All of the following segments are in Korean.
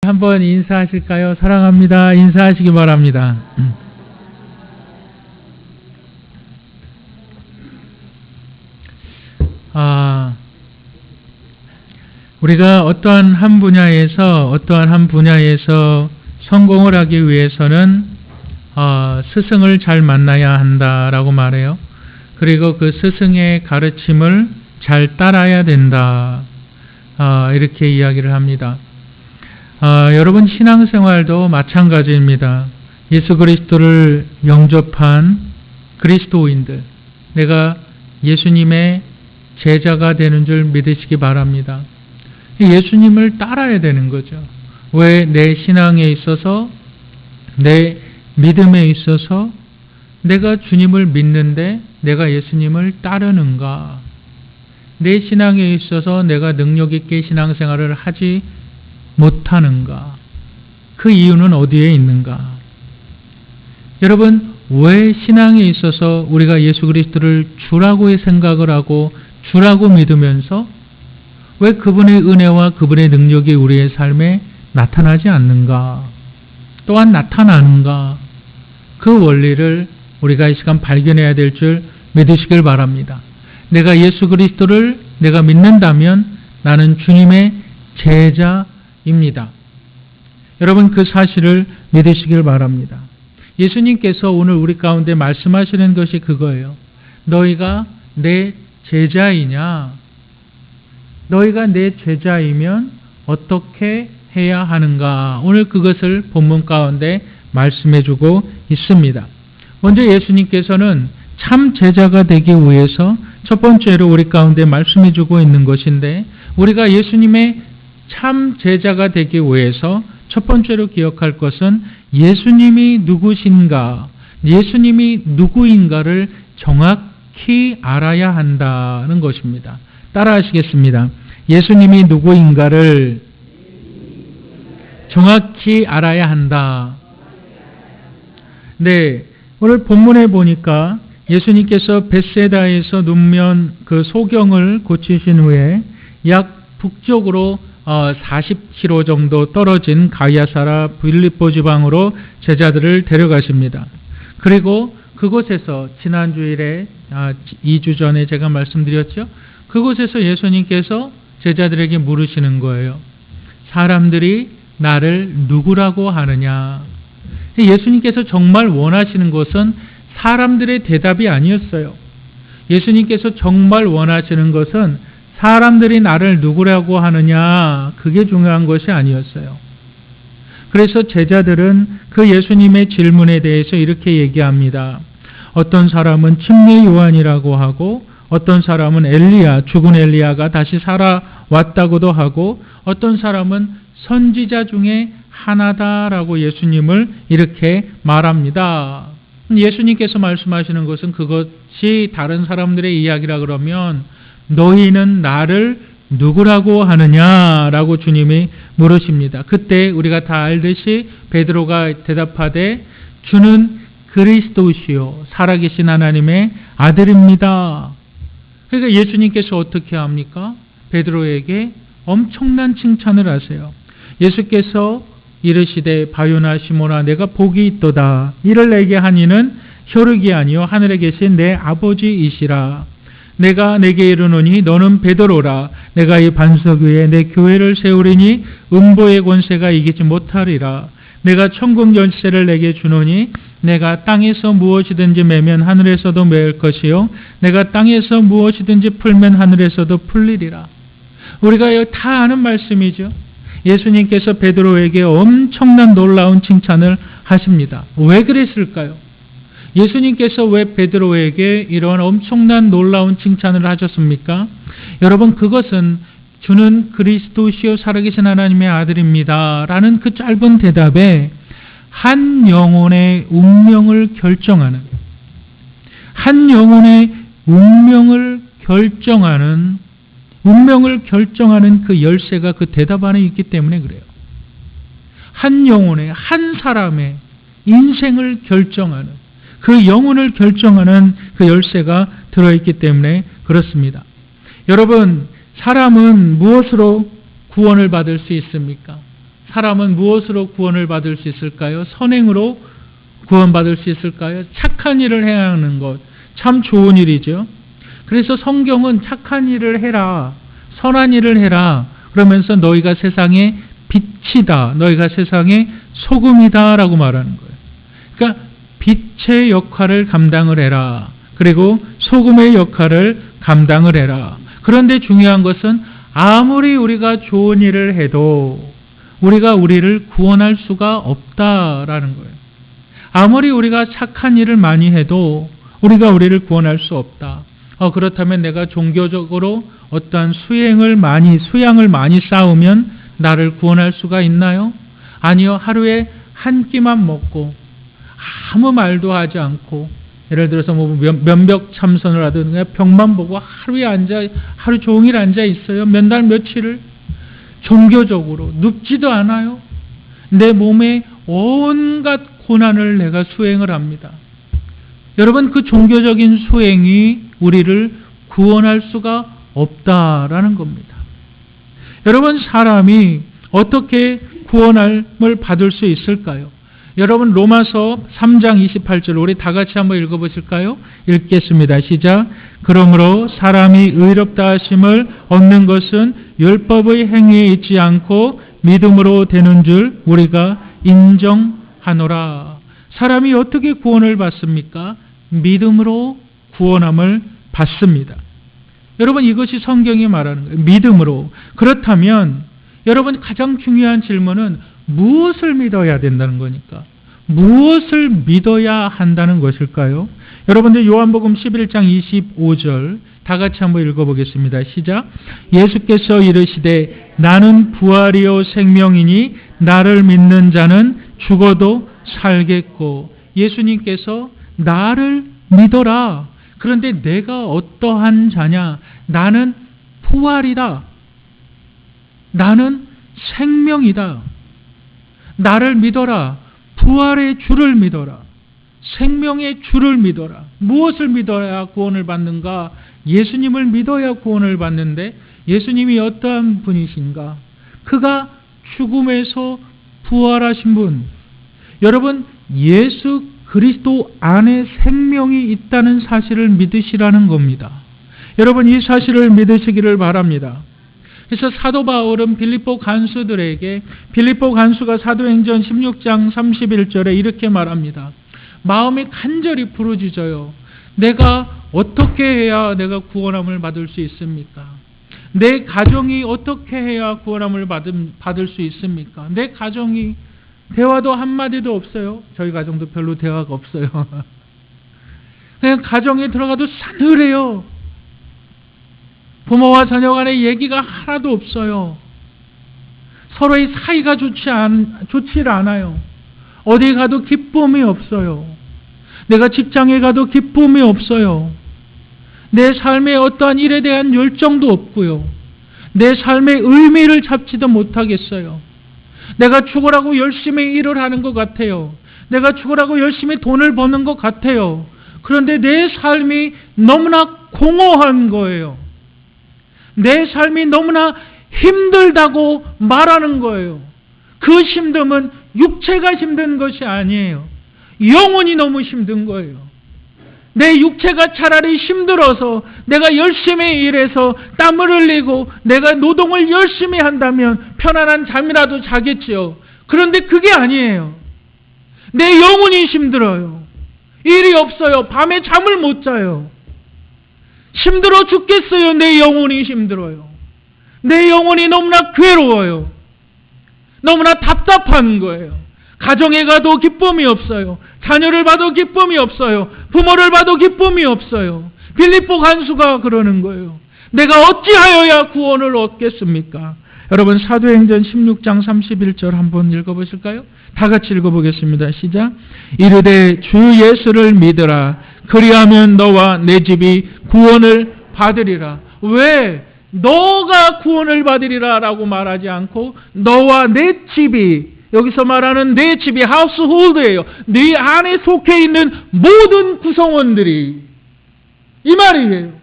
한번 인사하실까요? 사랑합니다. 인사하시기 바랍니다. 우리가 어떠한 한 분야에서 성공을 하기 위해서는 스승을 잘 만나야 한다라고 말해요. 그리고 그 스승의 가르침을 잘 따라야 된다. 이렇게 이야기를 합니다. 여러분 신앙생활도 마찬가지입니다. 예수 그리스도를 영접한 그리스도인들, 내가 예수님의 제자가 되는 줄 믿으시기 바랍니다. 예수님을 따라야 되는 거죠. 왜 내 신앙에 있어서, 내 믿음에 있어서 내가 주님을 믿는데 내가 예수님을 따르는가? 내 신앙에 있어서 내가 능력 있게 신앙생활을 하지 못하는가? 그 이유는 어디에 있는가? 여러분, 왜 신앙에 있어서 우리가 예수 그리스도를 주라고 생각을 하고 주라고 믿으면서 왜 그분의 은혜와 그분의 능력이 우리의 삶에 나타나지 않는가? 또한 나타나는가? 그 원리를 우리가 이 시간 발견해야 될 줄 믿으시길 바랍니다. 내가 예수 그리스도를 내가 믿는다면 나는 주님의 제자입니다. 여러분 그 사실을 믿으시길 바랍니다. 예수님께서 오늘 우리 가운데 말씀하시는 것이 그거예요. 너희가 내 제자이냐? 너희가 내 제자이면 어떻게 해야 하는가? 오늘 그것을 본문 가운데 말씀해주고 있습니다. 먼저 예수님께서는 참 제자가 되기 위해서 첫 번째로 우리 가운데 말씀해주고 있는 것인데, 우리가 예수님의 참 제자가 되기 위해서 첫 번째로 기억할 것은 예수님이 누구신가, 예수님이 누구인가를 정확히 알아야 한다는 것입니다. 따라하시겠습니다. 예수님이 누구인가를 정확히 알아야 한다. 네, 오늘 본문에 보니까 예수님께서 벳세다에서 눈면 그 소경을 고치신 후에 약 북쪽으로 40km 정도 떨어진 가이사랴 빌립보 지방으로 제자들을 데려가십니다. 그리고 그곳에서 지난 주일에 2주 전에 제가 말씀드렸죠. 그곳에서 예수님께서 제자들에게 물으시는 거예요. 사람들이 나를 누구라고 하느냐? 예수님께서 정말 원하시는 것은 사람들의 대답이 아니었어요. 예수님께서 정말 원하시는 것은 사람들이 나를 누구라고 하느냐, 그게 중요한 것이 아니었어요. 그래서 제자들은 그 예수님의 질문에 대해서 이렇게 얘기합니다. 어떤 사람은 침례 요한이라고 하고, 어떤 사람은 엘리야, 죽은 엘리야가 다시 살아왔다고도 하고, 어떤 사람은 선지자 중에 하나다라고 예수님을 이렇게 말합니다. 예수님께서 말씀하시는 것은 그것이 다른 사람들의 이야기라 그러면 너희는 나를 누구라고 하느냐라고 주님이 물으십니다. 그때 우리가 다 알듯이 베드로가 대답하되 주는 그리스도시요 살아계신 하나님의 아들입니다. 그러니까 예수님께서 어떻게 합니까? 베드로에게 엄청난 칭찬을 하세요. 예수께서 이르시되 바요나 시몬아 내가 복이 있도다. 이를 내게 한 이는 혈육이 아니요 하늘에 계신 내 아버지이시라. 내가 내게 이르노니 너는 베드로라. 내가 이 반석 위에 내 교회를 세우리니 음보의 권세가 이기지 못하리라. 내가 천국 열쇠를 내게 주노니 내가 땅에서 무엇이든지 매면 하늘에서도 매일 것이요 내가 땅에서 무엇이든지 풀면 하늘에서도 풀리리라. 우리가 다 아는 말씀이죠. 예수님께서 베드로에게 엄청난 놀라운 칭찬을 하십니다. 왜 그랬을까요? 예수님께서 왜 베드로에게 이런 엄청난 놀라운 칭찬을 하셨습니까? 여러분, 그것은 주는 그리스도시요 살아계신 하나님의 아들입니다 라는 그 짧은 대답에 한 영혼의 운명을 결정하는, 한 영혼의 운명을 결정하는 그 열쇠가 그 대답 안에 있기 때문에 그래요. 한 영혼의, 한 사람의 인생을 결정하는, 그 영혼을 결정하는 그 열쇠가 들어있기 때문에 그렇습니다. 여러분, 사람은 무엇으로 구원을 받을 수 있습니까? 사람은 무엇으로 구원을 받을 수 있을까요? 선행으로 구원받을 수 있을까요? 착한 일을 행하는 것. 참 좋은 일이죠. 그래서 성경은 착한 일을 해라, 선한 일을 해라, 그러면서 너희가 세상의 빛이다, 너희가 세상의 소금이다 라고 말하는 거예요. 그러니까 빛의 역할을 감당을 해라, 그리고 소금의 역할을 감당을 해라. 그런데 중요한 것은 아무리 우리가 좋은 일을 해도 우리가 우리를 구원할 수가 없다라는 거예요. 아무리 우리가 착한 일을 많이 해도 우리가 우리를 구원할 수 없다. 그렇다면 내가 종교적으로 어떠한 수양을 많이 쌓으면 나를 구원할 수가 있나요? 아니요. 하루에 한 끼만 먹고 아무 말도 하지 않고, 예를 들어서 면벽 참선을 하든 그냥 벽만 보고 하루 종일 앉아 있어요. 몇 날 며칠을 종교적으로 눕지도 않아요. 내 몸에 온갖 고난을 내가 수행을 합니다. 여러분, 그 종교적인 수행이 우리를 구원할 수가 없다라는 겁니다. 여러분, 사람이 어떻게 구원을 받을 수 있을까요? 여러분, 로마서 3장 28절 우리 다 같이 한번 읽어보실까요? 읽겠습니다. 시작. 그러므로 사람이 의롭다 하심을 얻는 것은 율법의 행위에 있지 않고 믿음으로 되는 줄 우리가 인정하노라. 사람이 어떻게 구원을 받습니까? 믿음으로 구원함을 받습니다. 여러분, 이것이 성경이 말하는 거예요. 믿음으로. 그렇다면 여러분, 가장 중요한 질문은 무엇을 믿어야 된다는 거니까? 무엇을 믿어야 한다는 것일까요? 여러분들 요한복음 11장 25절 다 같이 한번 읽어보겠습니다. 시작. 예수께서 이르시되 나는 부활이요 생명이니 나를 믿는 자는 죽어도 살겠고. 예수님께서 나를 믿어라. 그런데 내가 어떠한 자냐? 나는 부활이다. 나는 생명이다. 나를 믿어라. 부활의 주를 믿어라. 생명의 주를 믿어라. 무엇을 믿어야 구원을 받는가? 예수님을 믿어야 구원을 받는데, 예수님이 어떠한 분이신가? 그가 죽음에서 부활하신 분. 여러분, 예수 그리스도 안에 생명이 있다는 사실을 믿으시라는 겁니다. 여러분, 이 사실을 믿으시기를 바랍니다. 그래서 사도 바울은 빌립보 간수들에게, 빌립보 간수가 사도행전 16장 31절에 이렇게 말합니다. 마음이 간절히 부르짖어요. 내가 어떻게 해야 내가 구원함을 받을 수 있습니까? 내 가정이 어떻게 해야 구원함을 받을 수 있습니까? 내 가정이 대화도 한마디도 없어요. 저희 가정도 별로 대화가 없어요. 그냥 가정에 들어가도 싸늘해요. 부모와 자녀 간의 얘기가 하나도 없어요. 서로의 사이가 좋지 않아요. 어디 가도 기쁨이 없어요. 내가 직장에 가도 기쁨이 없어요. 내 삶에 어떠한 일에 대한 열정도 없고요. 내 삶의 의미를 잡지도 못하겠어요. 내가 죽으라고 열심히 일을 하는 것 같아요. 내가 죽으라고 열심히 돈을 버는 것 같아요. 그런데 내 삶이 너무나 공허한 거예요. 내 삶이 너무나 힘들다고 말하는 거예요. 그 힘듦은 육체가 힘든 것이 아니에요. 영혼이 너무 힘든 거예요. 내 육체가 차라리 힘들어서 내가 열심히 일해서 땀을 흘리고 내가 노동을 열심히 한다면 편안한 잠이라도 자겠지요. 그런데 그게 아니에요. 내 영혼이 힘들어요. 일이 없어요. 밤에 잠을 못 자요. 힘들어 죽겠어요. 내 영혼이 힘들어요. 내 영혼이 너무나 괴로워요. 너무나 답답한 거예요. 가정에 가도 기쁨이 없어요. 자녀를 봐도 기쁨이 없어요. 부모를 봐도 기쁨이 없어요. 빌립보 간수가 그러는 거예요. 내가 어찌하여야 구원을 얻겠습니까? 여러분, 사도행전 16장 31절 한번 읽어보실까요? 다 같이 읽어보겠습니다. 시작. 이르되 주 예수를 믿으라. 그리하면 너와 내 집이 구원을 받으리라. 왜? 너가 구원을 받으리라 라고 말하지 않고 너와 내 집이, 여기서 말하는 내 집이 하우스홀드예요. 네 안에 속해 있는 모든 구성원들이, 이 말이에요.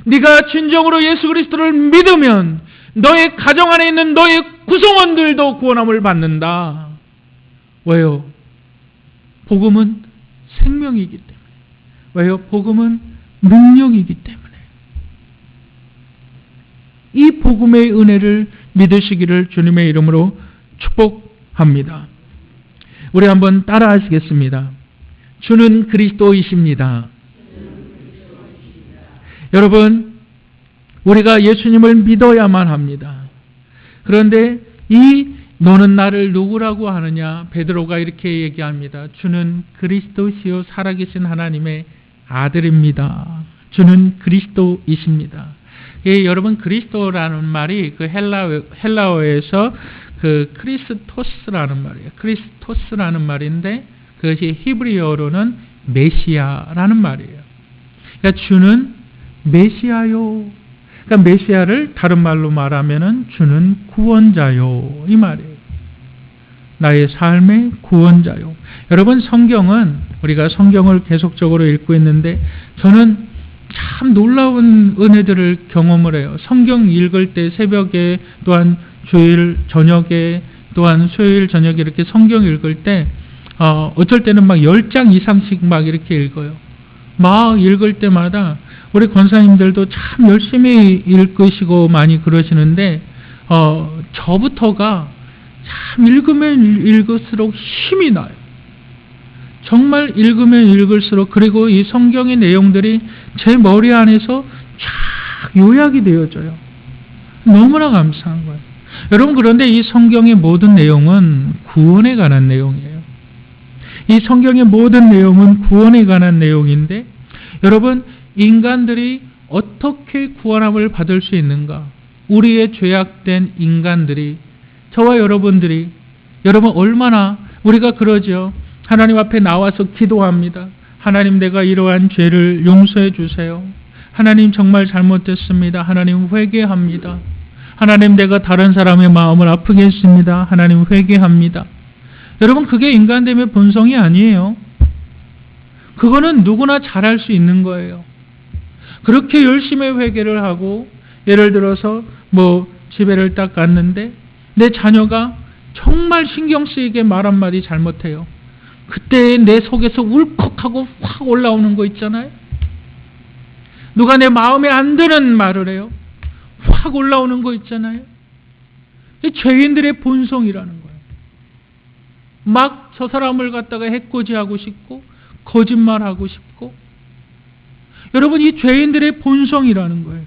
네가 진정으로 예수 그리스도를 믿으면 너의 가정 안에 있는 너의 구성원들도 구원함을 받는다. 왜요? 복음은 생명이기 때문에. 왜요? 복음은 능력이기 때문에. 이 복음의 은혜를 믿으시기를 주님의 이름으로 축복합니다. 우리 한번 따라 하시겠습니다. 주는 그리스도이십니다. 여러분, 우리가 예수님을 믿어야만 합니다. 그런데 너는 나를 누구라고 하느냐? 베드로가 이렇게 얘기합니다. 주는 그리스도시요 살아계신 하나님의 아들입니다. 주는 그리스도이십니다. 여러분, 그리스도라는 말이 그 헬라어에서 그 크리스토스라는 말이에요. 크리스토스라는 말인데 그것이 히브리어로는 메시아라는 말이에요. 그러니까 주는 메시아요. 그러니까 메시아를 다른 말로 말하면은 주는 구원자요 이 말이에요. 나의 삶의 구원자요. 여러분, 성경은 우리가 성경을 계속적으로 읽고 있는데 저는 참 놀라운 은혜들을 경험을 해요. 성경 읽을 때 새벽에 또한 주일 저녁에 또한 수요일 저녁에 이렇게 성경 읽을 때 어쩔 때는 막 10장 이상씩 막 이렇게 읽어요. 막 읽을 때마다 우리 권사님들도 참 열심히 읽으시고 많이 그러시는데 저부터가 참 읽으면 읽을수록 힘이 나요. 정말 읽으면 읽을수록 그리고 이 성경의 내용들이 제 머리 안에서 쫙 요약이 되어져요. 너무나 감사한 거예요. 여러분, 그런데 이 성경의 모든 내용은 구원에 관한 내용이에요. 이 성경의 모든 내용은 구원에 관한 내용인데 여러분, 인간들이 어떻게 구원함을 받을 수 있는가? 우리의 죄악된 인간들이, 저와 여러분들이, 여러분 얼마나 우리가 그러죠. 하나님 앞에 나와서 기도합니다. 하나님, 내가 이러한 죄를 용서해 주세요. 하나님, 정말 잘못됐습니다. 하나님, 회개합니다. 하나님, 내가 다른 사람의 마음을 아프게 했습니다. 하나님, 회개합니다. 여러분, 그게 인간됨의 본성이 아니에요. 그거는 누구나 잘할 수 있는 거예요. 그렇게 열심히 회개를 하고 예를 들어서 집에를 딱 갔는데 내 자녀가 정말 신경 쓰이게 말 한마디 잘못해요. 그때 내 속에서 울컥하고 확 올라오는 거 있잖아요. 누가 내 마음에 안 드는 말을 해요. 확 올라오는 거 있잖아요. 죄인들의 본성이라는 거예요. 막 저 사람을 갖다가 해코지하고 싶고 거짓말하고 싶고. 여러분, 이 죄인들의 본성이라는 거예요.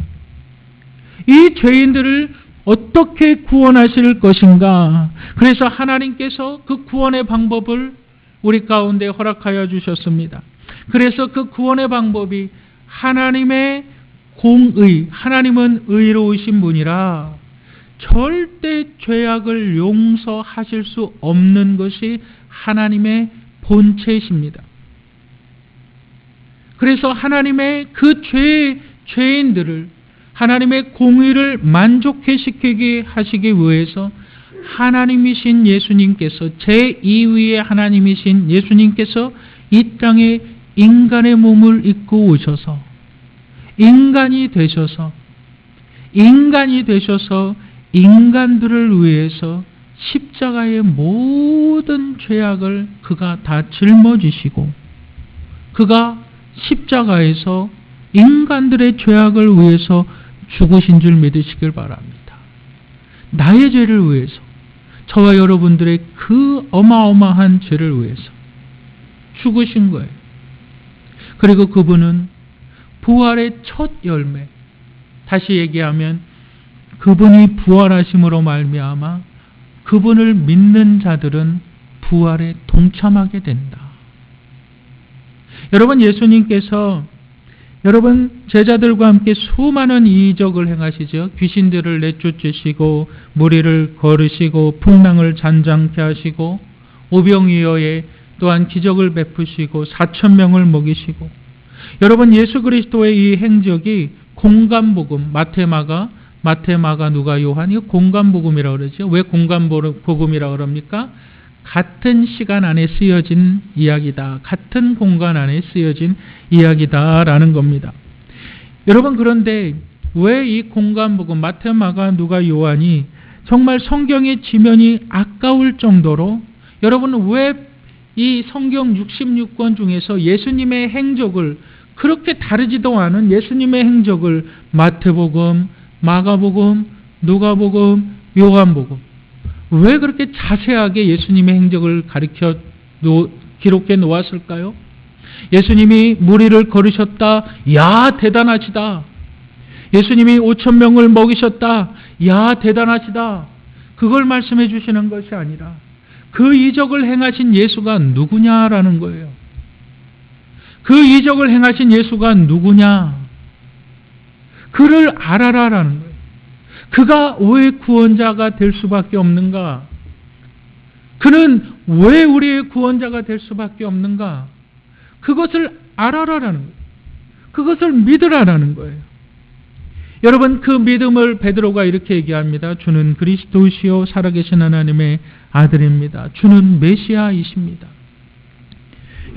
이 죄인들을 어떻게 구원하실 것인가? 그래서 하나님께서 그 구원의 방법을 우리 가운데 허락하여 주셨습니다. 그래서 그 구원의 방법이 하나님의 공의, 하나님은 의로우신 분이라 절대 죄악을 용서하실 수 없는 것이 하나님의 본체이십니다. 그래서 하나님의 그 죄인들을 하나님의 공의를 만족해 시키게 하시기 위해서 하나님이신 예수님께서, 제2위의 하나님이신 예수님께서 이 땅에 인간의 몸을 입고 오셔서 인간이 되셔서 인간들을 위해서 십자가의 모든 죄악을 그가 다 짊어지시고 그가 십자가에서 인간들의 죄악을 위해서 죽으신 줄 믿으시길 바랍니다. 나의 죄를 위해서, 저와 여러분들의 그 어마어마한 죄를 위해서 죽으신 거예요. 그리고 그분은 부활의 첫 열매, 다시 얘기하면 그분이 부활하심으로 말미암아 그분을 믿는 자들은 부활에 동참하게 된다. 여러분, 예수님께서 여러분 제자들과 함께 수많은 이적을 행하시죠. 귀신들을 내쫓으시고 무리를 걸으시고 풍랑을 잔잔케 하시고 오병이어에 또한 기적을 베푸시고 4,000명을 먹이시고. 여러분, 예수 그리스도의 이 행적이 공간복음, 마태, 마가, 누가, 요한, 이거 공간복음이라고 그러죠. 왜 공간복음이라고 그럽니까? 같은 시간 안에 쓰여진 이야기다. 같은 공간 안에 쓰여진 이야기다라는 겁니다. 여러분, 그런데 왜 이 공간복음, 마태, 마가, 누가, 요한이 정말 성경의 지면이 아까울 정도로 여러분 왜 이 성경 66권 중에서 예수님의 행적을 그렇게 다르지도 않은 예수님의 행적을 마태복음, 마가복음, 누가복음, 요한복음 왜 그렇게 자세하게 예수님의 행적을 기록해 놓았을까요? 예수님이 무리를 걸으셨다. 야, 대단하시다. 예수님이 5,000명을 먹이셨다. 야, 대단하시다. 그걸 말씀해 주시는 것이 아니라 그 이적을 행하신 예수가 누구냐라는 거예요. 그 이적을 행하신 예수가 누구냐? 그를 알아라라는 거예요. 그가 왜 구원자가 될 수밖에 없는가? 그는 왜 우리의 구원자가 될 수밖에 없는가? 그것을 알아라라는 거예요. 그것을 믿으라라는 거예요. 여러분 그 믿음을 베드로가 이렇게 얘기합니다. 주는 그리스도시요 살아계신 하나님의 아들입니다. 주는 메시아이십니다.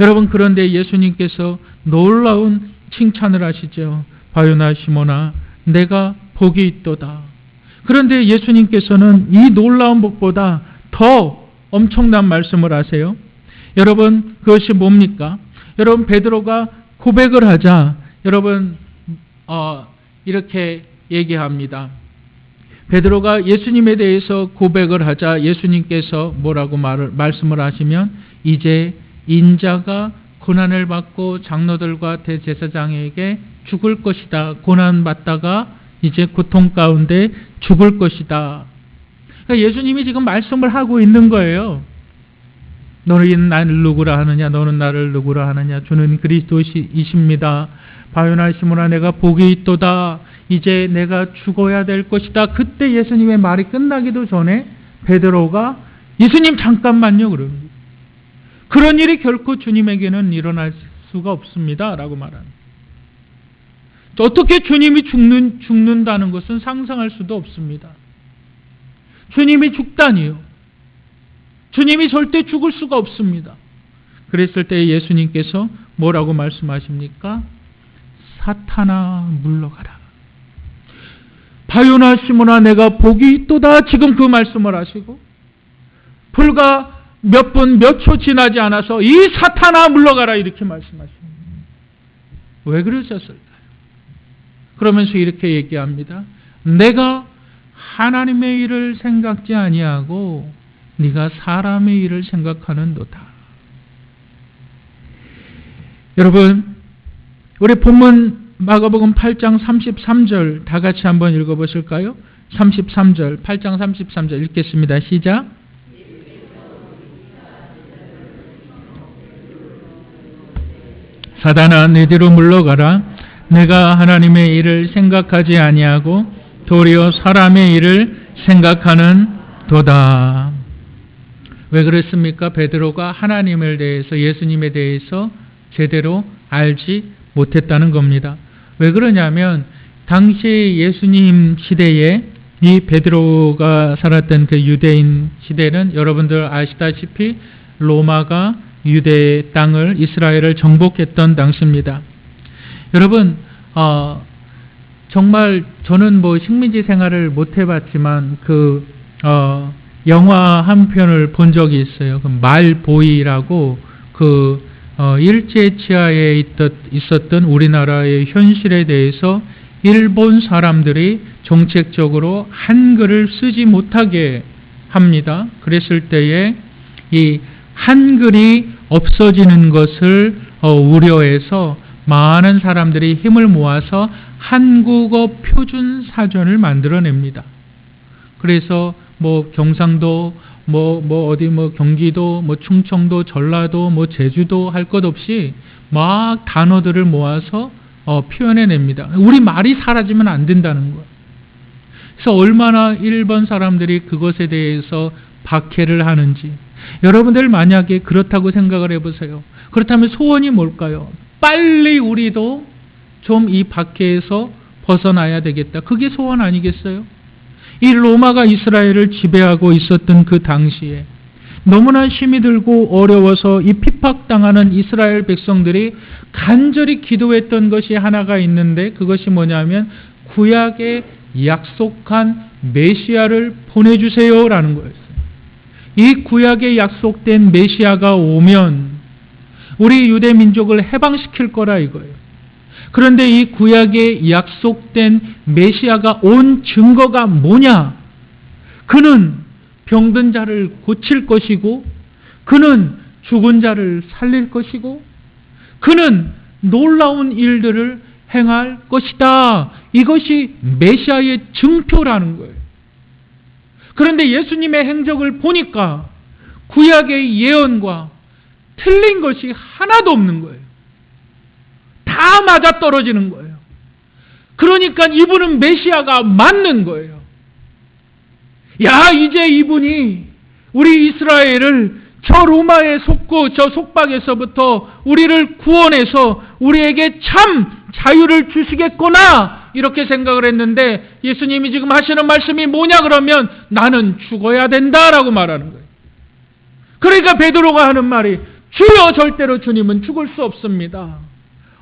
여러분 그런데 예수님께서 놀라운 칭찬을 하시죠. 바요나 시몬아 내가 복이 있도다. 그런데 예수님께서는 이 놀라운 복보다 더 엄청난 말씀을 하세요. 여러분 그것이 뭡니까? 여러분 베드로가 고백을 하자 여러분 이렇게 얘기합니다. 베드로가 예수님에 대해서 고백을 하자 예수님께서 뭐라고 말씀을 하시면 이제 인자가 고난을 받고 장로들과 대제사장에게 죽을 것이다. 고난받다가 이제 고통 가운데 죽을 것이다. 그러니까 예수님이 지금 말씀을 하고 있는 거예요. 너는 나를 누구라 하느냐? 너는 나를 누구라 하느냐? 주는 그리스도이십니다. 바요나 시몬아 내가 복이 있도다. 이제 내가 죽어야 될 것이다. 그때 예수님의 말이 끝나기도 전에 베드로가 예수님 잠깐만요. 그런 일이 결코 주님에게는 일어날 수가 없습니다. 라고 말합니다. 어떻게 주님이 죽는다는 것은 상상할 수도 없습니다. 주님이 죽다니요. 주님이 절대 죽을 수가 없습니다. 그랬을 때 예수님께서 뭐라고 말씀하십니까? 사탄아 물러가라. 바요나 시몬아 내가 복이 있도다. 지금 그 말씀을 하시고 불과 몇 분 몇 초 지나지 않아서 이 사탄아 물러가라 이렇게 말씀하십니다. 왜 그러셨을까요? 그러면서 이렇게 얘기합니다. 내가 하나님의 일을 생각지 아니하고 네가 사람의 일을 생각하는도다. 여러분 우리 본문 마가복음 8장 33절 다 같이 한번 읽어보실까요? 33절 8장 33절 읽겠습니다. 시작. 사단아 내 뒤로 물러가라. 내가 하나님의 일을 생각하지 아니하고 도리어 사람의 일을 생각하는 도다. 왜 그랬습니까? 베드로가 하나님을 대해서 예수님에 대해서 제대로 알지 못했다는 겁니다. 왜 그러냐면 당시 예수님 시대에 이 베드로가 살았던 그 유대인 시대는 여러분들 아시다시피 로마가 유대 땅을 이스라엘을 정복했던 당시입니다. 여러분 정말 저는 뭐 식민지 생활을 못 해봤지만 그 영화 한 편을 본 적이 있어요. 그 말보이라고 그 일제치하에 있었던 우리나라의 현실에 대해서 일본 사람들이 정책적으로 한글을 쓰지 못하게 합니다. 그랬을 때에 이 한글이 없어지는 것을 우려해서 많은 사람들이 힘을 모아서 한국어 표준 사전을 만들어냅니다. 그래서 뭐 경상도, 어디 경기도, 충청도, 전라도, 제주도 할 것 없이 막 단어들을 모아서 표현해냅니다. 우리 말이 사라지면 안 된다는 거예요. 그래서 얼마나 일본 사람들이 그것에 대해서 박해를 하는지. 여러분들 만약에 그렇다고 생각을 해보세요. 그렇다면 소원이 뭘까요? 빨리 우리도 좀 이 박해에서 벗어나야 되겠다. 그게 소원 아니겠어요? 이 로마가 이스라엘을 지배하고 있었던 그 당시에 너무나 힘이 들고 어려워서 이 핍박당하는 이스라엘 백성들이 간절히 기도했던 것이 하나가 있는데 그것이 뭐냐면 구약의 약속한 메시아를 보내주세요라는 거였어요. 이 구약에 약속된 메시아가 오면 우리 유대 민족을 해방시킬 거라 이거예요. 그런데 이 구약에 약속된 메시아가 온 증거가 뭐냐? 그는 병든 자를 고칠 것이고, 그는 죽은 자를 살릴 것이고, 그는 놀라운 일들을 행할 것이다. 이것이 메시아의 증표라는 거예요. 그런데 예수님의 행적을 보니까 구약의 예언과 틀린 것이 하나도 없는 거예요. 다 맞아떨어지는 거예요. 그러니까 이분은 메시아가 맞는 거예요. 야, 이제 이분이 우리 이스라엘을 저 로마의 속고 저 속박에서부터 우리를 구원해서 우리에게 참 자유를 주시겠구나, 이렇게 생각을 했는데 예수님이 지금 하시는 말씀이 뭐냐 그러면 나는 죽어야 된다라고 말하는 거예요. 그러니까 베드로가 하는 말이 주여, 절대로 주님은 죽을 수 없습니다.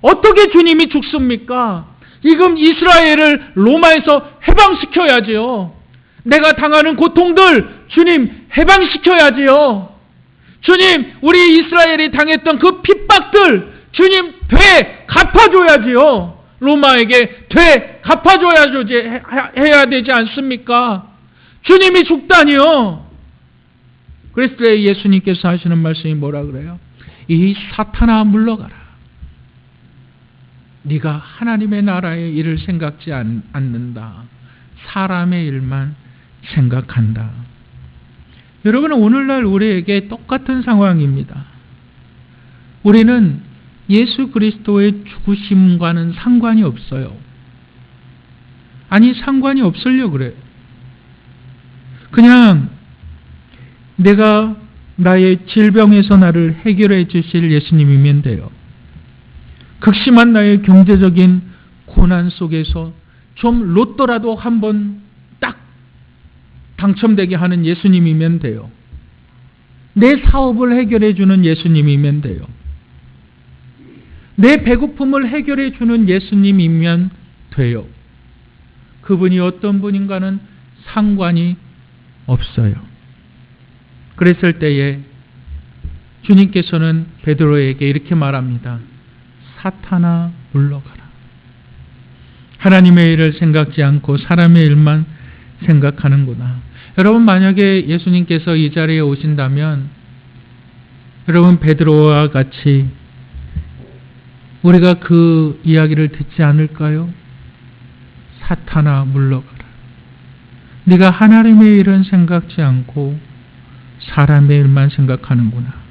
어떻게 주님이 죽습니까? 지금 이스라엘을 로마에서 해방시켜야지요. 내가 당하는 고통들 주님 해방시켜야지요. 주님, 우리 이스라엘이 당했던 그 핍박들 주님 갚아줘야지요. 로마에게 갚아줘야 되지 않습니까? 주님이 죽다니요. 그랬을 때 예수님께서 하시는 말씀이 뭐라 그래요? 이 사탄아 물러가라. 네가 하나님의 나라의 일을 생각지 않는다. 사람의 일만 생각한다. 여러분, 오늘날 우리에게 똑같은 상황입니다. 우리는 예수 그리스도의 죽으심과는 상관이 없어요. 아니, 상관이 없으려고 그래요. 그냥 내가 나의 질병에서 나를 해결해 주실 예수님이면 돼요. 극심한 나의 경제적인 고난 속에서 좀 로또라도 한번 딱 당첨되게 하는 예수님이면 돼요. 내 사업을 해결해 주는 예수님이면 돼요. 내 배고픔을 해결해 주는 예수님이면 돼요. 그분이 어떤 분인가는 상관이 없어요. 그랬을 때에 주님께서는 베드로에게 이렇게 말합니다. 사탄아 물러가라. 하나님의 일을 생각지 않고 사람의 일만 생각하는구나. 여러분, 만약에 예수님께서 이 자리에 오신다면 여러분, 베드로와 같이 우리가 그 이야기를 듣지 않을까요? 사탄아 물러가라. 네가 하나님의 일은 생각지 않고 사람의 일만 생각하는구나.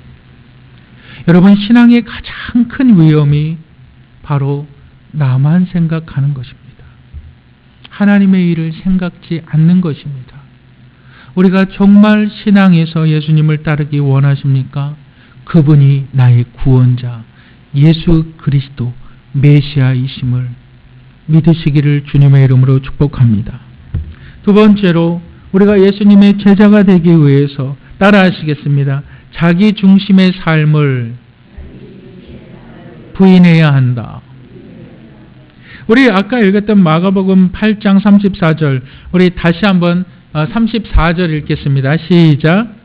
여러분, 신앙의 가장 큰 위험이 바로 나만 생각하는 것입니다. 하나님의 일을 생각지 않는 것입니다. 우리가 정말 신앙에서 예수님을 따르기 원하십니까? 그분이 나의 구원자, 예수 그리스도 메시아이심을 믿으시기를 주님의 이름으로 축복합니다. 두 번째로 우리가 예수님의 제자가 되기 위해서 따라하시겠습니다. 자기 중심의 삶을 부인해야 한다. 우리 아까 읽었던 마가복음 8장 34절, 우리 다시 한번 34절 읽겠습니다. 시작.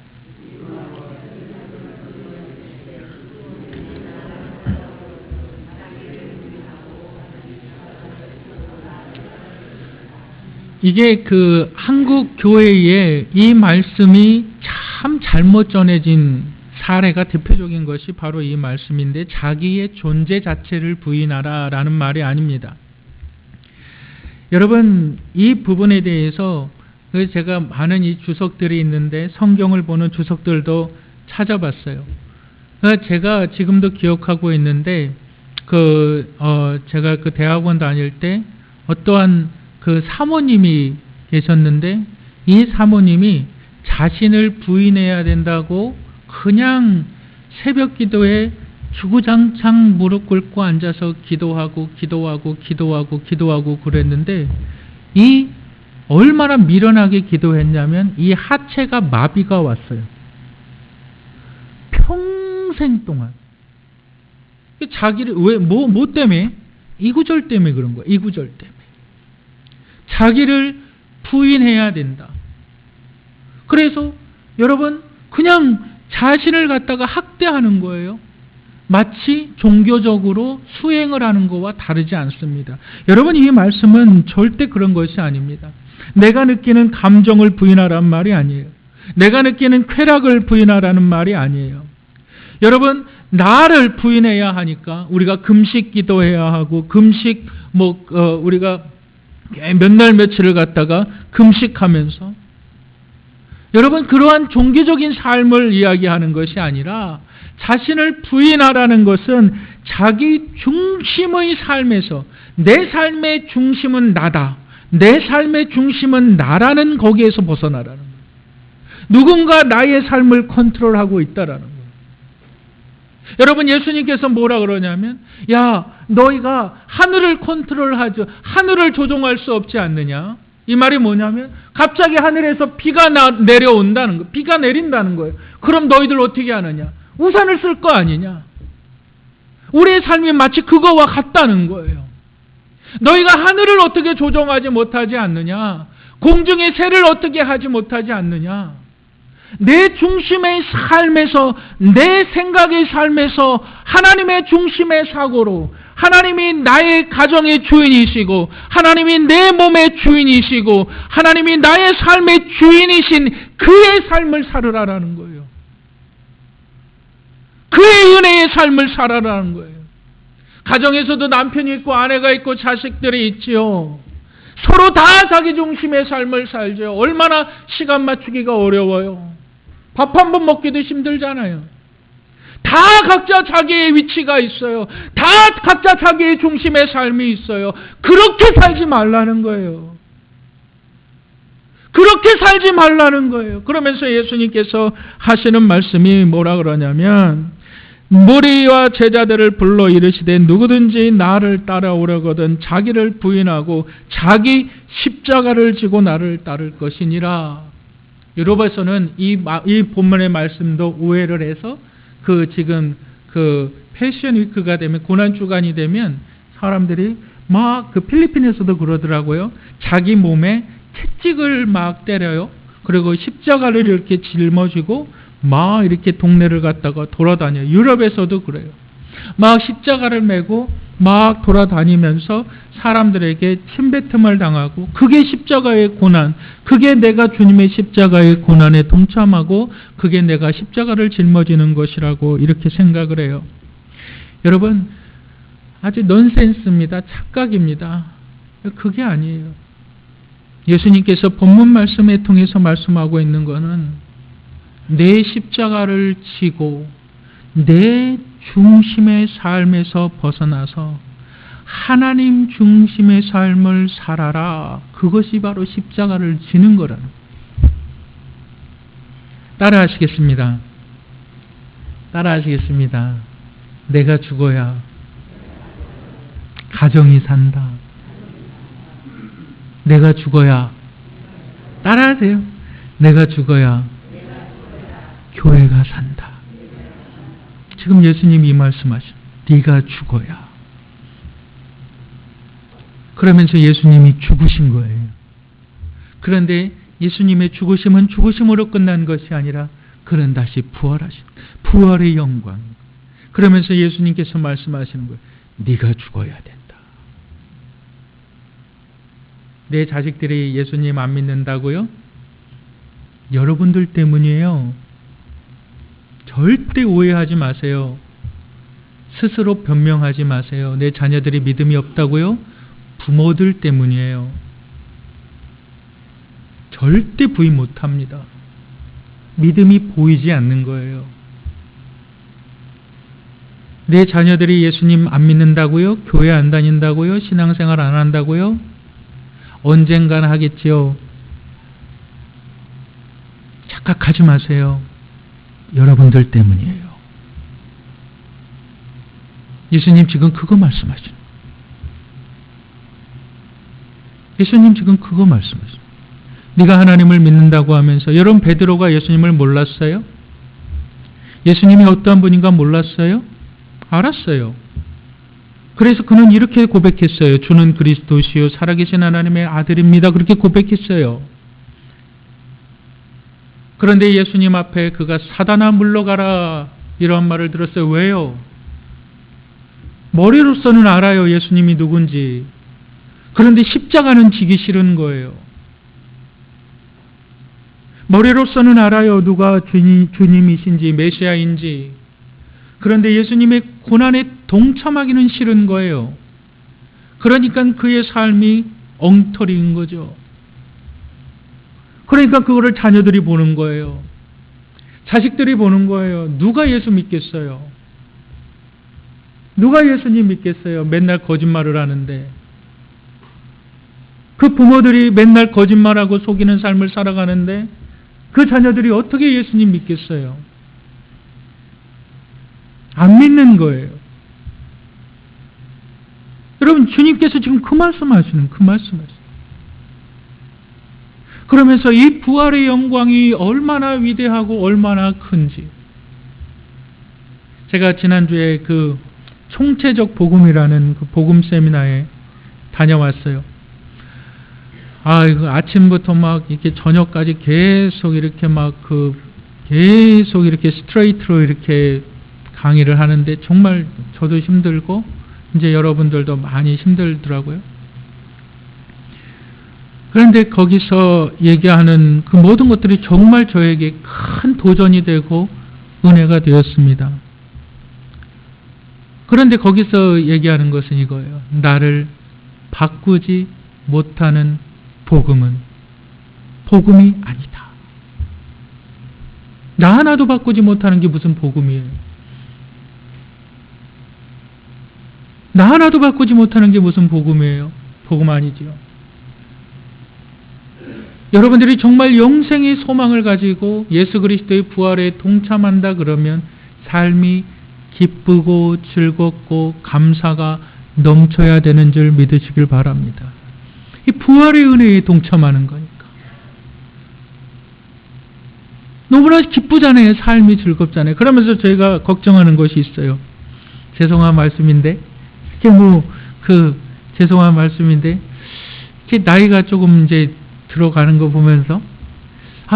이게 그 한국 교회에 이 말씀이 참 잘못 전해진 사례가 대표적인 것이 바로 이 말씀인데, 자기의 존재 자체를 부인하라 라는 말이 아닙니다. 여러분, 이 부분에 대해서 제가 많은 이 주석들이 있는데 성경을 보는 주석들도 찾아봤어요. 제가 지금도 기억하고 있는데 제가 그 대학원 다닐 때 어떠한 그 사모님이 계셨는데, 이 사모님이 자신을 부인해야 된다고 그냥 새벽 기도에 주구장창 무릎 꿇고 앉아서 기도하고 그랬는데, 이 얼마나 미련하게 기도했냐면 이 하체가 마비가 왔어요. 평생 동안. 자기를 뭐 때문에? 이구절 때문에 그런 거예요. 이구절 때문에. 자기를 부인해야 된다. 그래서 여러분 그냥 자신을 갖다가 학대하는 거예요. 마치 종교적으로 수행을 하는 것과 다르지 않습니다. 여러분 이 말씀은 절대 그런 것이 아닙니다. 내가 느끼는 감정을 부인하라는 말이 아니에요. 내가 느끼는 쾌락을 부인하라는 말이 아니에요. 여러분 나를 부인해야 하니까 우리가 금식 기도해야 하고 금식 우리가 몇 날 며칠을 갖다가 금식하면서 여러분 그러한 종교적인 삶을 이야기하는 것이 아니라 자신을 부인하라는 것은 자기 중심의 삶에서 내 삶의 중심은 나다. 내 삶의 중심은 나라는 거기에서 벗어나라는 거예요. 누군가 나의 삶을 컨트롤하고 있다라는 거예요. 여러분 예수님께서 뭐라 그러냐면 야 너희가 하늘을 컨트롤하죠. 하늘을 조종할 수 없지 않느냐. 이 말이 뭐냐면 갑자기 하늘에서 비가 내려온다는 거, 비가 내린다는 거예요. 그럼 너희들 어떻게 하느냐? 우산을 쓸 거 아니냐? 우리의 삶이 마치 그거와 같다는 거예요. 너희가 하늘을 어떻게 조종하지 못하지 않느냐? 공중의 새를 어떻게 하지 못하지 않느냐? 내 중심의 삶에서, 내 생각의 삶에서 하나님의 중심의 사고로 하나님이 나의 가정의 주인이시고 하나님이 내 몸의 주인이시고 하나님이 나의 삶의 주인이신 그의 삶을 살으라는 거예요. 그의 은혜의 삶을 살아라는 거예요. 가정에서도 남편이 있고 아내가 있고 자식들이 있지요. 서로 다 자기 중심의 삶을 살죠. 얼마나 시간 맞추기가 어려워요. 밥 한 번 먹기도 힘들잖아요. 다 각자 자기의 위치가 있어요. 다 각자 자기의 중심의 삶이 있어요. 그렇게 살지 말라는 거예요. 그렇게 살지 말라는 거예요. 그러면서 예수님께서 하시는 말씀이 뭐라 그러냐면 무리와 제자들을 불러 이르시되 누구든지 나를 따라오려거든 자기를 부인하고 자기 십자가를 지고 나를 따를 것이니라. 유럽에서는 이 본문의 말씀도 오해를 해서 지금 패션 위크가 되면 고난주간이 되면 사람들이 막 필리핀에서도 그러더라고요. 자기 몸에 채찍을 막 때려요. 그리고 십자가를 이렇게 짊어지고 막 이렇게 동네를 갔다가 돌아다녀요. 유럽에서도 그래요. 막 십자가를 메고 막 돌아다니면서 사람들에게 침뱉음을 당하고 그게 십자가의 고난, 그게 내가 주님의 십자가의 고난에 동참하고 그게 내가 십자가를 짊어지는 것이라고 이렇게 생각을 해요. 여러분 아주 넌센스입니다. 착각입니다. 그게 아니에요. 예수님께서 본문 말씀에 통해서 말씀하고 있는 것은 내 십자가를 지고 내 중심의 삶에서 벗어나서 하나님 중심의 삶을 살아라. 그것이 바로 십자가를 지는 거라는 거예요. 따라하시겠습니다. 따라하시겠습니다. 내가 죽어야 가정이 산다. 내가 죽어야 따라하세요. 내가 죽어야 교회가 산다. 지금 예수님이 이 말씀하신 네가 죽어야. 그러면서 예수님이 죽으신 거예요. 그런데 예수님의 죽으심은 죽으심으로 끝난 것이 아니라 그는 다시 부활하신 부활의 영광. 그러면서 예수님께서 말씀하시는 거예요. 네가 죽어야 된다. 내 자식들이 예수님 안 믿는다고요? 여러분들 때문이에요. 절대 오해하지 마세요. 스스로 변명하지 마세요. 내 자녀들이 믿음이 없다고요? 부모들 때문이에요. 절대 부인 못합니다. 믿음이 보이지 않는 거예요. 내 자녀들이 예수님 안 믿는다고요? 교회 안 다닌다고요? 신앙생활 안 한다고요? 언젠간 하겠지요. 착각하지 마세요. 여러분들 때문이에요. 예수님 지금 그거 말씀하시는 거예요. 예수님 지금 그거 말씀하시는 거예요. 네가 하나님을 믿는다고 하면서 여러분 베드로가 예수님을 몰랐어요? 예수님이 어떠한 분인가 몰랐어요? 알았어요. 그래서 그는 이렇게 고백했어요. 주는 그리스도시요 살아계신 하나님의 아들입니다. 그렇게 고백했어요. 그런데 예수님 앞에 그가 사단아 물러가라 이런 말을 들었어요. 왜요? 머리로서는 알아요. 예수님이 누군지. 그런데 십자가는 지기 싫은 거예요. 머리로서는 알아요. 누가 주님이신지 메시아인지. 그런데 예수님의 고난에 동참하기는 싫은 거예요. 그러니까 그의 삶이 엉터리인 거죠. 그러니까 그거를 자녀들이 보는 거예요. 자식들이 보는 거예요. 누가 예수 믿겠어요? 누가 예수님 믿겠어요? 맨날 거짓말을 하는데. 그 부모들이 맨날 거짓말하고 속이는 삶을 살아가는데 그 자녀들이 어떻게 예수님 믿겠어요? 안 믿는 거예요. 여러분, 주님께서 지금 그 말씀하시는 그 말씀하시는. 그러면서 이 부활의 영광이 얼마나 위대하고 얼마나 큰지. 제가 지난주에 그 총체적 복음이라는 그 복음 세미나에 다녀왔어요. 이거 아침부터 막 이렇게 저녁까지 계속 이렇게 계속 이렇게 스트레이트로 이렇게 강의를 하는데 정말 저도 힘들고 이제 여러분들도 많이 힘들더라고요. 그런데 거기서 얘기하는 그 모든 것들이 정말 저에게 큰 도전이 되고 은혜가 되었습니다. 그런데 거기서 얘기하는 것은 이거예요. 나를 바꾸지 못하는 복음은 복음이 아니다. 나 하나도 바꾸지 못하는 게 무슨 복음이에요? 나 하나도 바꾸지 못하는 게 무슨 복음이에요? 복음 아니지요. 여러분들이 정말 영생의 소망을 가지고 예수 그리스도의 부활에 동참한다 그러면 삶이 기쁘고 즐겁고 감사가 넘쳐야 되는 줄 믿으시길 바랍니다. 이 부활의 은혜에 동참하는 거니까. 너무나 기쁘잖아요. 삶이 즐겁잖아요. 그러면서 저희가 걱정하는 것이 있어요. 죄송한 말씀인데, 죄송한 말씀인데, 나이가 조금 이제 들어가는 거 보면서,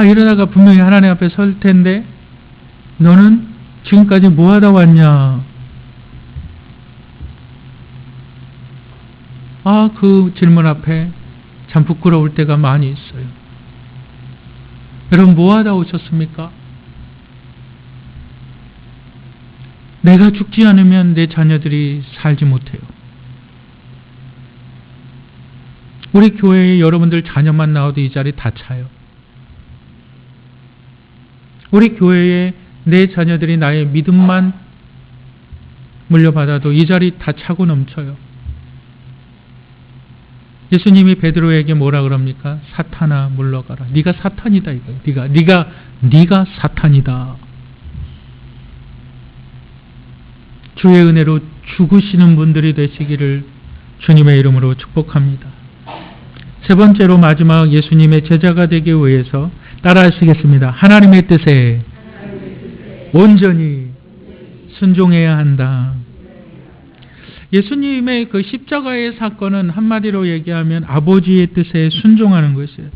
이러다가 분명히 하나님 앞에 설 텐데, 너는 지금까지 뭐 하다 왔냐? 그 질문 앞에 참 부끄러울 때가 많이 있어요. 여러분, 뭐 하다 오셨습니까? 내가 죽지 않으면 내 자녀들이 살지 못해요. 우리 교회에 여러분들 자녀만 나와도 이 자리 다 차요. 우리 교회에 내 자녀들이 나의 믿음만 물려받아도 이 자리 다 차고 넘쳐요. 예수님이 베드로에게 뭐라 그럽니까? 사탄아 물러가라. 네가 사탄이다 이거예요. 네가 사탄이다. 주의 은혜로 죽으시는 분들이 되시기를 주님의 이름으로 축복합니다. 세 번째로 마지막 예수님의 제자가 되기 위해서 따라하시겠습니다. 하나님의 뜻에 온전히 순종해야 한다. 예수님의 그 십자가의 사건은 한마디로 얘기하면 아버지의 뜻에 순종하는 것이에요.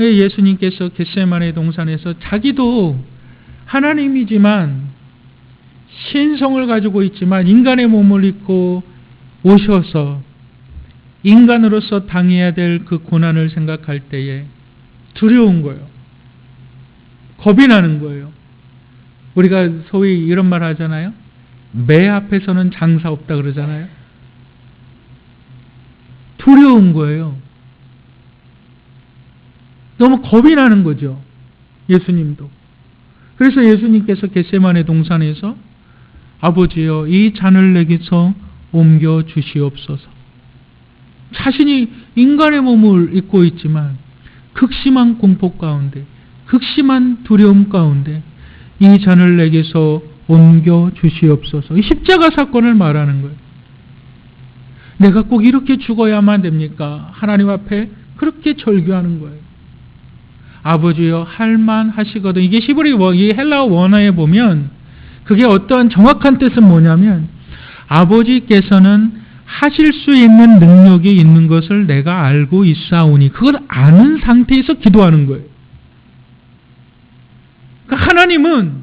예수님께서 겟세마네 동산에서 자기도 하나님이지만 신성을 가지고 있지만 인간의 몸을 입고 오셔서 인간으로서 당해야 될 그 고난을 생각할 때에 두려운 거예요. 겁이 나는 거예요. 우리가 소위 이런 말 하잖아요. 매 앞에서는 장사 없다 그러잖아요. 두려운 거예요. 너무 겁이 나는 거죠. 예수님도. 그래서 예수님께서 겟세마네 동산에서 아버지여 이 잔을 내게서 옮겨 주시옵소서. 자신이 인간의 몸을 입고 있지만 극심한 공포 가운데, 극심한 두려움 가운데 이 잔을 내게서 옮겨 주시옵소서. 이 십자가 사건을 말하는 거예요. 내가 꼭 이렇게 죽어야만 됩니까? 하나님 앞에 그렇게 절규하는 거예요. 아버지여 할만 하시거든. 이게 이 헬라어 원어에 보면 그게 어떠한 정확한 뜻은 뭐냐면 아버지께서는 하실 수 있는 능력이 있는 것을 내가 알고 있사오니, 그걸 아는 상태에서 기도하는 거예요. 그러니까 하나님은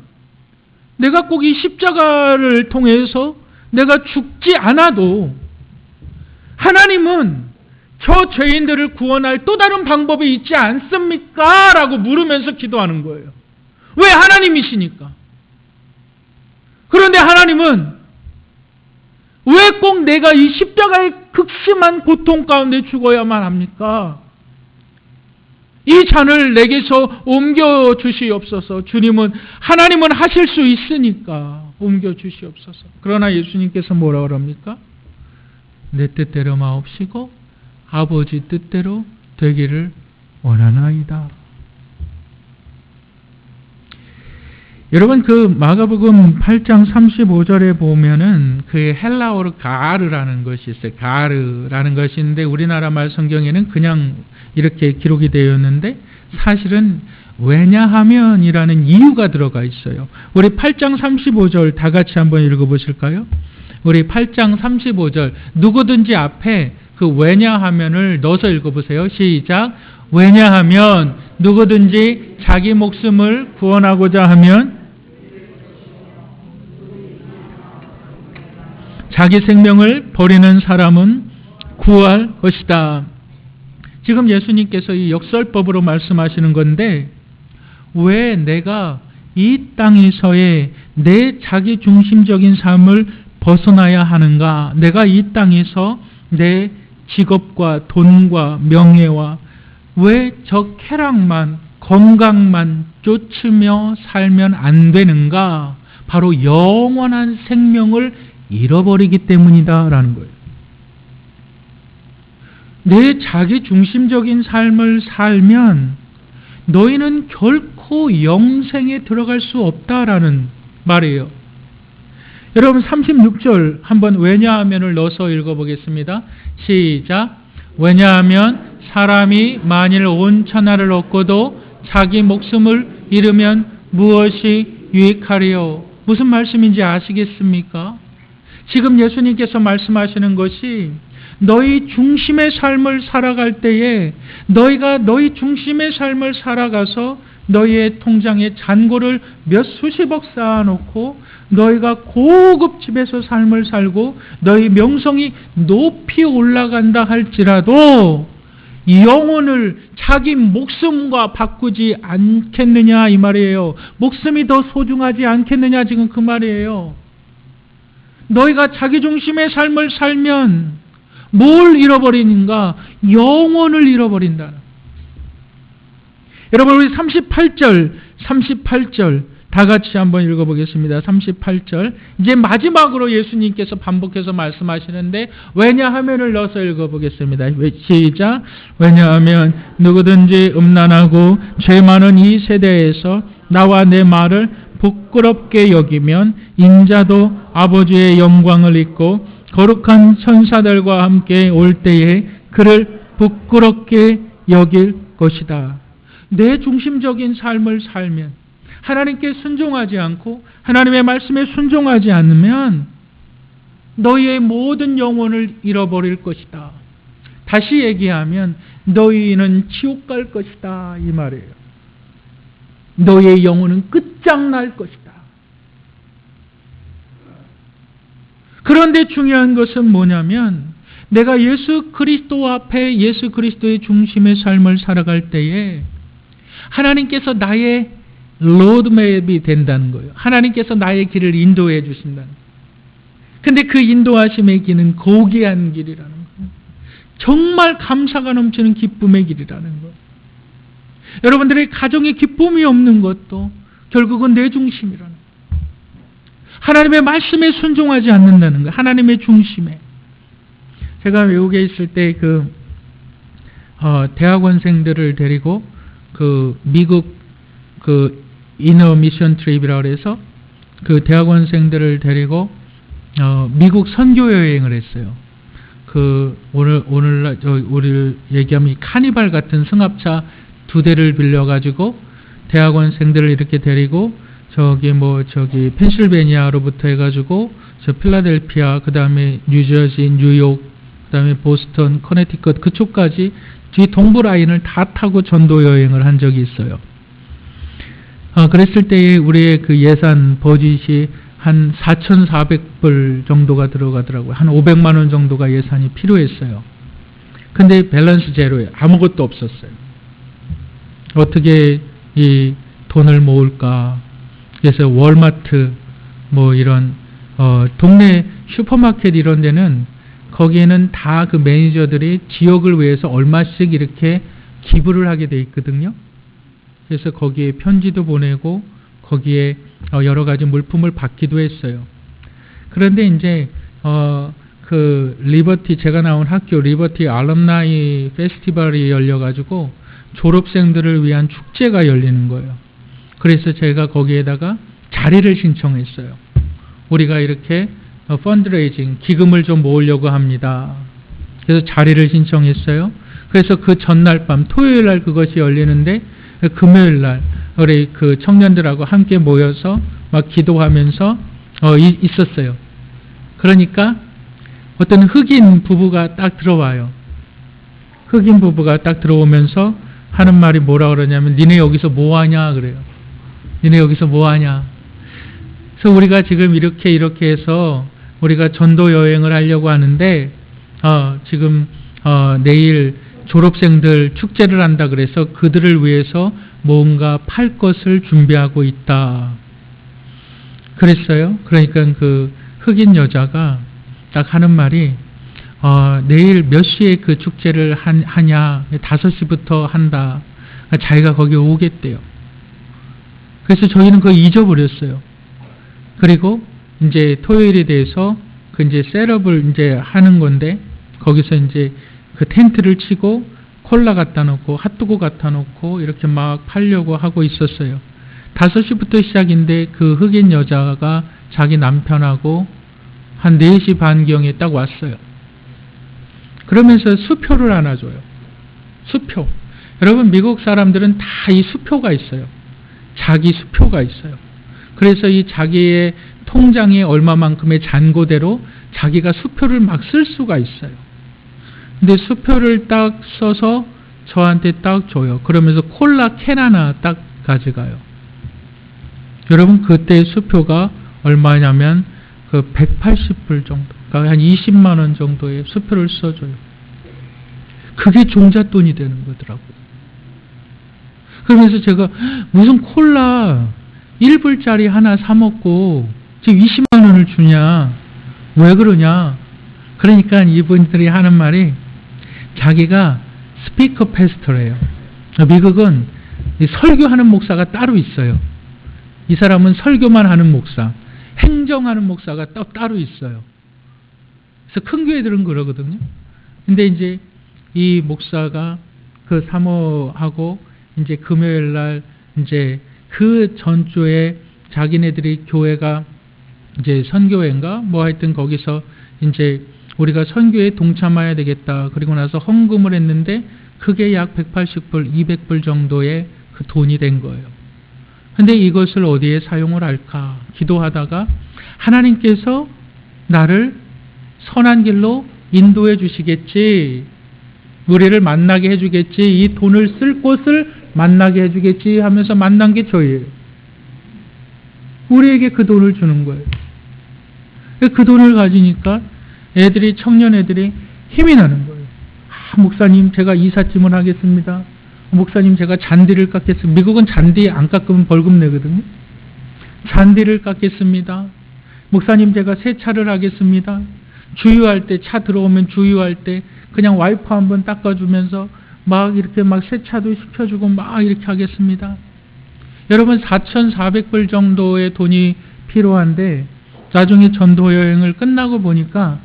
내가 꼭 이 십자가를 통해서 내가 죽지 않아도 하나님은 저 죄인들을 구원할 또 다른 방법이 있지 않습니까? 라고 물으면서 기도하는 거예요. 왜? 하나님이시니까. 그런데 하나님은 왜 꼭 내가 이 십자가의 극심한 고통 가운데 죽어야만 합니까? 이 잔을 내게서 옮겨 주시옵소서. 하나님은 하실 수 있으니까 옮겨 주시옵소서. 그러나 예수님께서 뭐라 그럽니까? 내 뜻대로 마옵시고 아버지 뜻대로 되기를 원하나이다. 여러분, 그 마가복음 8장 35절에 보면은 그 헬라어로 가르라는 것이 있어요. 가르라는 것이 있는데 우리나라 말 성경에는 그냥 이렇게 기록이 되어 있는데 사실은 왜냐하면이라는 이유가 들어가 있어요. 우리 8장 35절 다 같이 한번 읽어보실까요? 우리 8장 35절 누구든지 앞에 그 왜냐하면을 넣어서 읽어보세요. 시작. 왜냐하면 누구든지 자기 목숨을 구원하고자 하면 자기 생명을 버리는 사람은 구할 것이다. 지금 예수님께서 이 역설법으로 말씀하시는 건데, 왜 내가 이 땅에서의 내 자기 중심적인 삶을 벗어나야 하는가? 내가 이 땅에서 내 직업과 돈과 명예와 왜 저 쾌락만, 건강만 쫓으며 살면 안 되는가? 바로 영원한 생명을 잃어버리기 때문이다 라는 거예요. 내 자기 중심적인 삶을 살면 너희는 결코 영생에 들어갈 수 없다라는 말이에요. 여러분 36절 한번 왜냐하면을 넣어서 읽어보겠습니다. 시작. 왜냐하면 사람이 만일 온 천하를 얻고도 자기 목숨을 잃으면 무엇이 유익하리요? 무슨 말씀인지 아시겠습니까? 지금 예수님께서 말씀하시는 것이 너희 중심의 삶을 살아갈 때에 너희가 너희 중심의 삶을 살아가서 너희의 통장에 잔고를 몇 수십억 쌓아놓고 너희가 고급 집에서 삶을 살고 너희 명성이 높이 올라간다 할지라도 영혼을 자기 목숨과 바꾸지 않겠느냐 이 말이에요. 목숨이 더 소중하지 않겠느냐 지금 그 말이에요. 너희가 자기 중심의 삶을 살면 뭘 잃어버리는가? 영혼을 잃어버린다. 여러분 우리 38절 다 같이 한번 읽어보겠습니다. 38절 이제 마지막으로 예수님께서 반복해서 말씀하시는데 왜냐하면을 넣어서 읽어보겠습니다. 시작. 왜냐하면 누구든지 음란하고 죄 많은 이 세대에서 나와 내 말을 부끄럽게 여기면 인자도 아버지의 영광을 입고 거룩한 천사들과 함께 올 때에 그를 부끄럽게 여길 것이다. 내 중심적인 삶을 살면 하나님께 순종하지 않고 하나님의 말씀에 순종하지 않으면 너희의 모든 영혼을 잃어버릴 것이다. 다시 얘기하면 너희는 지옥 갈 것이다 이 말이에요. 너희의 영혼은 끝장날 것이다. 그런데 중요한 것은 뭐냐면 내가 예수 그리스도 앞에 예수 그리스도의 중심의 삶을 살아갈 때에 하나님께서 나의 로드맵이 된다는 거예요. 하나님께서 나의 길을 인도해 주신다는 거예요. 근데 그 인도하심의 길은 고귀한 길이라는 거예요. 정말 감사가 넘치는 기쁨의 길이라는 거예요. 여러분들의 가정에 기쁨이 없는 것도 결국은 내 중심이라는 거예요. 하나님의 말씀에 순종하지 않는다는 거예요. 하나님의 중심에. 제가 외국에 있을 때 대학원생들을 데리고 미국 이너 미션 트립이라고 해서 그 대학원생들을 데리고 미국 선교 여행을 했어요. 오늘 우리 얘기하면 카니발 같은 승합차 2대를 빌려가지고 대학원생들을 이렇게 데리고 저기 펜실베니아로부터 해가지고 저 필라델피아, 그 다음에 뉴저지, 뉴욕, 그 다음에 보스턴, 커네티컷 그쪽까지 뒤 동부 라인을 다 타고 전도 여행을 한 적이 있어요. 그랬을 때에 우리의 그 예산 버짓이 한 4,400불 정도가 들어가더라고요. 한 500만 원 정도가 예산이 필요했어요. 근데 밸런스 제로에 아무것도 없었어요. 어떻게 이 돈을 모을까? 그래서 월마트 이런 동네 슈퍼마켓 이런 데는 거기에는 다 그 매니저들이 지역을 위해서 얼마씩 이렇게 기부를 하게 돼 있거든요. 그래서 거기에 편지도 보내고 거기에 여러 가지 물품을 받기도 했어요. 그런데 이제 그 리버티, 제가 나온 학교 리버티 알럼나이 페스티벌이 열려가지고 졸업생들을 위한 축제가 열리는 거예요. 그래서 제가 거기에다가 자리를 신청했어요. 우리가 이렇게 펀드레이징, 기금을 좀 모으려고 합니다. 그래서 자리를 신청했어요. 그래서 그 전날 밤, 토요일 날 그것이 열리는데 금요일 날 우리 그 청년들하고 함께 모여서 막 기도하면서 있었어요. 그러니까 어떤 흑인 부부가 딱 들어와요. 흑인 부부가 딱 들어오면서 하는 말이 뭐라 그러냐면 니네 여기서 뭐 하냐 그래요. 니네 여기서 뭐 하냐. 그래서 우리가 지금 이렇게 해서 우리가 전도 여행을 하려고 하는데 지금 내일 졸업생들 축제를 한다 그래서 그들을 위해서 뭔가 팔 것을 준비하고 있다. 그랬어요. 그러니까 그 흑인 여자가 딱 하는 말이 내일 몇 시에 그 축제를 하냐. 5시부터 한다. 자기가 거기 오겠대요. 그래서 저희는 그거 잊어버렸어요. 그리고 이제 토요일에 대해서 그 이제 셋업을 이제 하는 건데 거기서 이제 그 텐트를 치고 콜라 갖다 놓고 핫도그 갖다 놓고 이렇게 막 팔려고 하고 있었어요. 5시부터 시작인데 그 흑인 여자가 자기 남편하고 한 4시 반경에 딱 왔어요. 그러면서 수표를 하나 줘요. 수표. 여러분 미국 사람들은 다 이 수표가 있어요. 자기 수표가 있어요. 그래서 이 자기의 통장에 얼마만큼의 잔고대로 자기가 수표를 막 쓸 수가 있어요. 근데 수표를 딱 써서 저한테 딱 줘요. 그러면서 콜라 캔 하나 딱 가져가요. 여러분 그때 수표가 얼마냐면 그 180불 정도, 그러니까 한 20만 원 정도의 수표를 써줘요. 그게 종잣돈이 되는 거더라고요. 그러면서 제가 무슨 콜라 1불짜리 하나 사 먹고 지금 20만 원을 주냐, 왜 그러냐. 그러니까 이분들이 하는 말이 자기가 스피커 패스터래요. 미국은 설교하는 목사가 따로 있어요. 이 사람은 설교만 하는 목사, 행정하는 목사가 따로 있어요. 그래서 큰 교회들은 그러거든요. 근데 이제 이 목사가 그 사모하고 이제 금요일 날 이제 그 전주에 자기네들이 교회가 이제 선교회인가 뭐 하여튼 거기서 이제 우리가 선교에 동참해야 되겠다. 그리고 나서 헌금을 했는데 그게 약 180불, 200불 정도의 그 돈이 된 거예요. 근데 이것을 어디에 사용을 할까? 기도하다가 하나님께서 나를 선한 길로 인도해 주시겠지. 우리를 만나게 해주겠지. 이 돈을 쓸 곳을 만나게 해주겠지 하면서 만난 게 저예요. 우리에게 그 돈을 주는 거예요. 그 돈을 가지니까 애들이, 청년 애들이 힘이 나는 거예요. 목사님 제가 이삿짐을 하겠습니다. 목사님 제가 잔디를 깎겠습니다. 미국은 잔디 안 깎으면 벌금 내거든요. 잔디를 깎겠습니다. 목사님 제가 세차를 하겠습니다. 주유할 때, 차 들어오면 주유할 때 그냥 와이퍼 한번 닦아주면서 막 이렇게 막 세차도 시켜주고 막 이렇게 하겠습니다. 여러분 4,400불 정도의 돈이 필요한데 나중에 전도 여행을 끝나고 보니까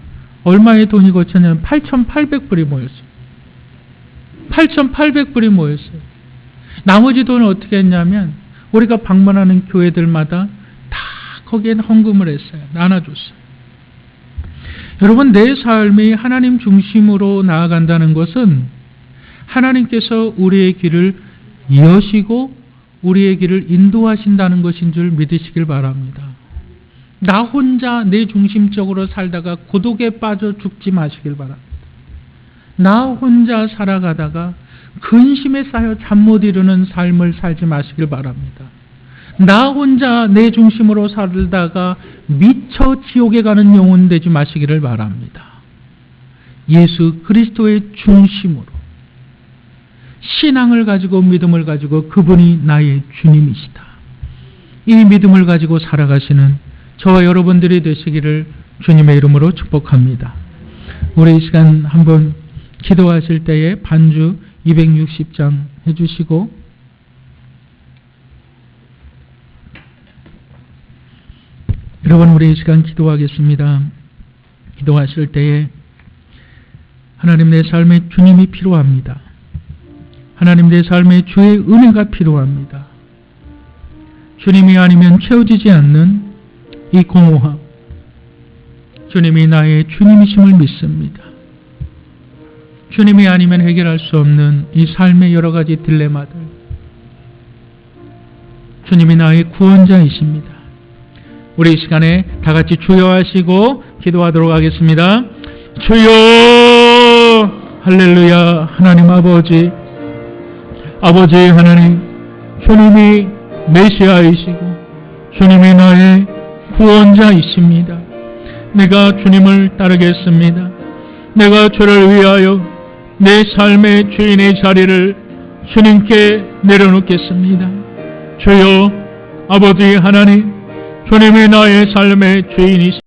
얼마의 돈이 거쳤냐면 8,800불이 모였어요. 8,800불이 모였어요. 나머지 돈을 어떻게 했냐면 우리가 방문하는 교회들마다 다 거기에 헌금을 했어요. 나눠줬어요. 여러분 내 삶이 하나님 중심으로 나아간다는 것은 하나님께서 우리의 길을 여시고 우리의 길을 인도하신다는 것인 줄 믿으시길 바랍니다. 나 혼자 내 중심적으로 살다가 고독에 빠져 죽지 마시길 바랍니다. 나 혼자 살아가다가 근심에 쌓여 잠 못 이루는 삶을 살지 마시길 바랍니다. 나 혼자 내 중심으로 살다가 미쳐 지옥에 가는 영혼 되지 마시기를 바랍니다. 예수 그리스도의 중심으로 신앙을 가지고 믿음을 가지고 그분이 나의 주님이시다. 이 믿음을 가지고 살아가시는 저와 여러분들이 되시기를 주님의 이름으로 축복합니다. 우리 이 시간 한번 기도하실 때에 반주 260장 해주시고 여러분 우리 이 시간 기도하겠습니다. 기도하실 때에 하나님 내 삶에 주님이 필요합니다. 하나님 내 삶에 주의 은혜가 필요합니다. 주님이 아니면 채워지지 않는 이 공허함, 주님이 나의 주님이심을 믿습니다. 주님이 아니면 해결할 수 없는 이 삶의 여러 가지 딜레마들, 주님이 나의 구원자이십니다. 우리 이 시간에 다 같이 주여 하시고 기도하도록 하겠습니다. 주여 할렐루야. 하나님 아버지 하나님, 주님이 메시아이시고 주님이 나의 구원자이십니다. 내가 주님을 따르겠습니다. 내가 주를 위하여 내 삶의 주인의 자리를 주님께 내려놓겠습니다. 주여 아버지 하나님, 주님이 나의 삶의 주인이십니다.